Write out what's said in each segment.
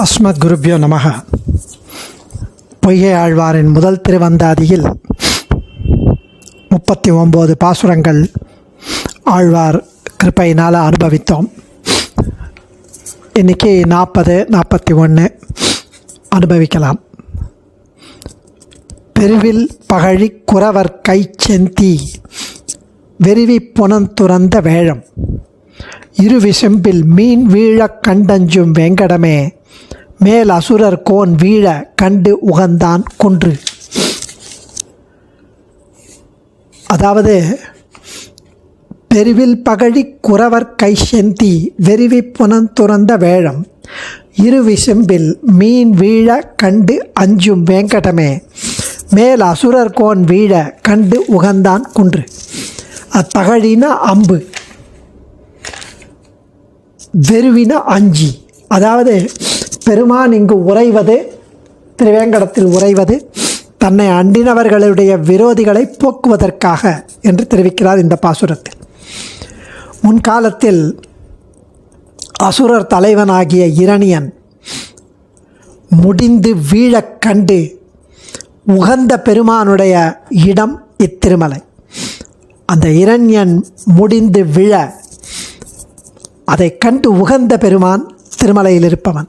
அஸ்மத் குருப்யோ நமக. பொய்கை ஆழ்வாரின் முதல் திருவந்தாதியில் 39 பாசுரங்கள் ஆழ்வார் கிருபையினால் அனுபவித்தோம். இன்றைக்கி 41 அனுபவிக்கலாம். பெருவில் பகழி குறவர் கை செந்தி வெறிவி புனந்துறந்த வேழம் இருவிசெம்பில் மீன் வீழக் கண்டஞ்சும் வெங்கடமே மேல் அசுரர் கோன் வீழ கண்டு உகந்தான் குன்று. அதாவது பெருவில் பகழி குறவர் கை செந்தி வெறிவி புனந்துறந்த வேழம் இருவிசெம்பில் மீன் வீழ கண்டு அஞ்சும் வெங்கடமே மேல் அசுரர் கோன் வீழ கண்டு உகந்தான் குன்று. அத்தகழினா அம்பு, வெறுவின அஞ்சி. அதாவது பெருமான் இங்கு உறைவது, திருவேங்கடத்தில் உறைவது தன்னை அண்டினவர்களுடைய விரோதிகளை போக்குவதற்காக என்று தெரிவிக்கிறார் இந்த பாசுரத்தில். முன்காலத்தில் அசுரர் தலைவனாகிய இரணியன் முடிந்து வீழக் கண்டு உகந்த பெருமானுடைய இடம் இத்திருமலை. அந்த இரண்யன் முடிந்து விழ அதை கண்டு உகந்த பெருமான் திருமலையில் இருப்பவன்.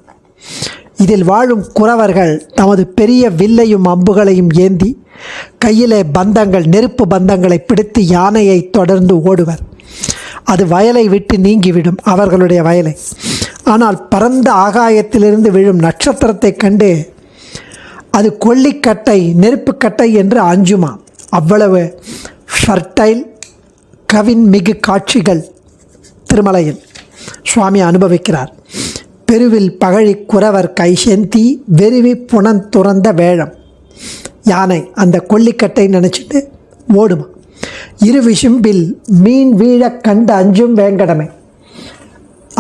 இதில் வாழும் குறவர்கள் தமது பெரிய வில்லையும் அம்புகளையும் ஏந்தி கையிலே பந்தங்கள், நெருப்பு பந்தங்களை பிடித்து யானையை தொடர்ந்து ஓடுவர். அது வயலை விட்டு நீங்கிவிடும், அவர்களுடைய வயலை. ஆனால் பரந்த ஆகாயத்திலிருந்து விழும் நட்சத்திரத்தை கண்டு அது கொல்லிக்கட்டை, நெருப்புக்கட்டை என்று அஞ்சுமா. அவ்வளவு ஃபர்டைல் கவின் மிகு காட்சிகள் திருமலையில் சுவாமி அனுபவிக்கிறார். பெருவில் பகழி குறவர் கை செந்தி வெறுவி புனந்துறந்த வேழம், யானை அந்த கொல்லிக்கட்டை நினச்சிட்டு ஓடுமா. இருவிசும்பில் மீன் வீழ கண்டு அஞ்சும் வேங்கடமே,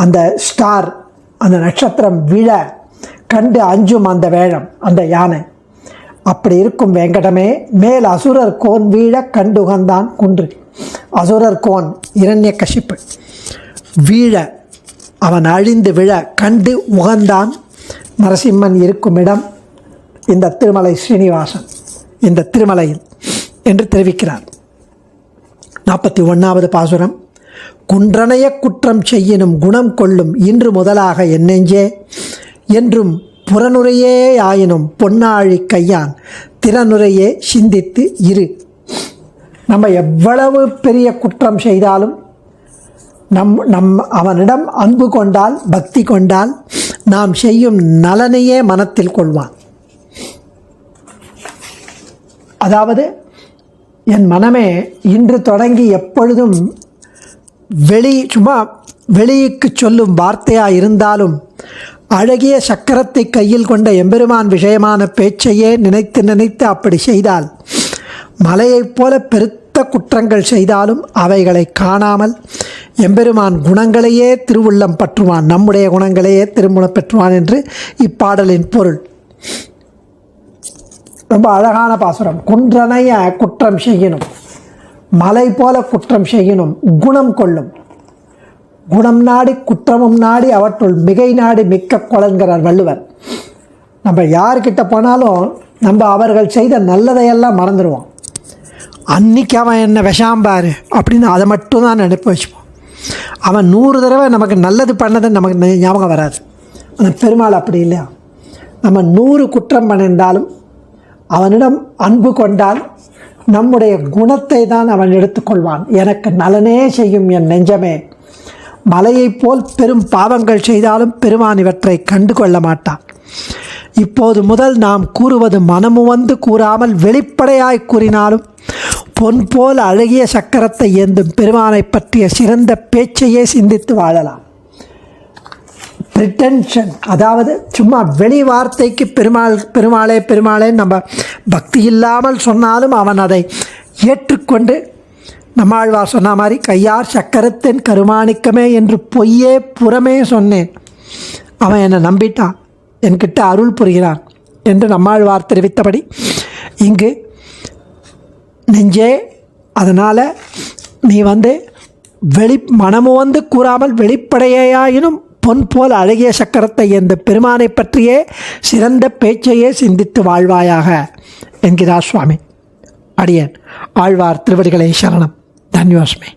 அந்த ஸ்டார், அந்த நட்சத்திரம் விழ கண்டு அஞ்சும் அந்த வேழம், அந்த யானை. அப்படி இருக்கும் வேங்கடமே மேல் அசுரர் கோன் வீழ கண்டு உகந்தான் குன்று. அசுரர் கோன் இரண்யகசிப்பு வீழ, அவன் அழிந்து விழ கண்டு உகந்தான் நரசிம்மன் இருக்கும் இடம் இந்த திருமலை ஸ்ரீனிவாசன், இந்த திருமலையில் என்று தெரிவிக்கிறார். 41வது பாசுரம். குன்றனைய குற்றம் செய்யினும் குணம் கொள்ளும் இன்று முதலாக என்னெஞ்சே என்றும் புறனுரையே ஆயினும் பொன்னாழி கையான் திறனுரையே சிந்தித்து இரு. நம்ம எவ்வளவு பெரிய குற்றம் செய்தாலும் அவனிடம் அன்பு கொண்டால், பக்தி கொண்டால், நாம் செய்யும் நலனையே மனத்தில் கொள்வான். அதாவது என் மனமே இன்று தொடங்கி எப்பொழுதும் சும்மா வெளியுக்கு சொல்லும் வார்த்தையாக இருந்தாலும் அழகிய சக்கரத்தை கையில் கொண்ட எம்பெருமான் விஷயமான பேச்சையே நினைத்து நினைத்து அப்படி செய்தால், மலையைப் போல பெருத்த குற்றங்கள் செய்தாலும் அவைகளை காணாமல் எம்பெருமான் குணங்களையே திருவுள்ளம் பற்றுவான், நம்முடைய குணங்களையே திருமுளம் பெற்றுவான் என்று இப்பாடலின் பொருள். ரொம்ப அழகான பாசுரம். குன்றனைய குற்றம் செய்யணும், மலை போல குற்றம் செய்யணும், குணம் கொள்ளும். குணம் நாடி குற்றமும் நாடி அவற்றுள் மிகை நாடி மிக்க கொலன்கிறார் வள்ளுவர். நம்ம யார்கிட்ட போனாலும் நம்ம அவர்கள் செய்த நல்லதையெல்லாம் மறந்துடுவோம். அன்னைக்கு அவன் என்ன விஷாம்பார் அப்படின்னு அதை மட்டும் தான் நினைப்பு வச்சுப்போம். அவன் 100 தடவை நமக்கு நல்லது பண்ணதை நமக்கு ஞாபகம் வராது. அந்த பெருமாள் அப்படி இல்லையா. நம்ம 100 குற்றம் பண்ணியிருந்தாலும் அவனிடம் அன்பு கொண்டால் நம்முடைய குணத்தை தான் அவன் எடுத்துக்கொள்வான். எனக்கு நலனே செய்யும் என் நெஞ்சமே, மலையைப் போல் பெரும் பாவங்கள் செய்தாலும் பெருமான் இவற்றை கண்டு கொள்ள மாட்டான். இப்போது முதல் நாம் கூறுவது மனமுவந்து கூறாமல் வெளிப்படையாய் கூறினாலும் பொன் போல் அழகிய சக்கரத்தை ஏந்தும் பெருமானை பற்றிய சிறந்த பேச்சையே சிந்தித்து வாழலாம். ப்ரிட்டென்ஷன், அதாவது சும்மா வெளி வார்த்தைக்கு பெருமாளே நம்ம பக்தி இல்லாமல் சொன்னாலும் அவன் அதை ஏற்றுக்கொண்டு, நம்மாழ்வார் சொன்ன மாதிரி கையார் சக்கரத்தின் கருமாணிக்கமே என்று பொய்யே புறமே சொன்னேன், அவன் என்னை நம்பிட்டான், என்கிட்ட அருள் புரிகிறான் என்று நம்மாழ்வார் தெரிவித்தபடி இங்கு நெஞ்சே, அதனால் நீ மனமு வந்து கூறாமல் வெளிப்படையாயினும் பொன் போல் அழகிய சக்கரத்தை எந்த பெருமானை பற்றியே சிறந்த பேச்சையே சிந்தித்து வாழ்வாயாக என்கிறார் சுவாமி. அடியேன் ஆழ்வார் திருவடிகளை சரணம். தன்யோஸ்மே.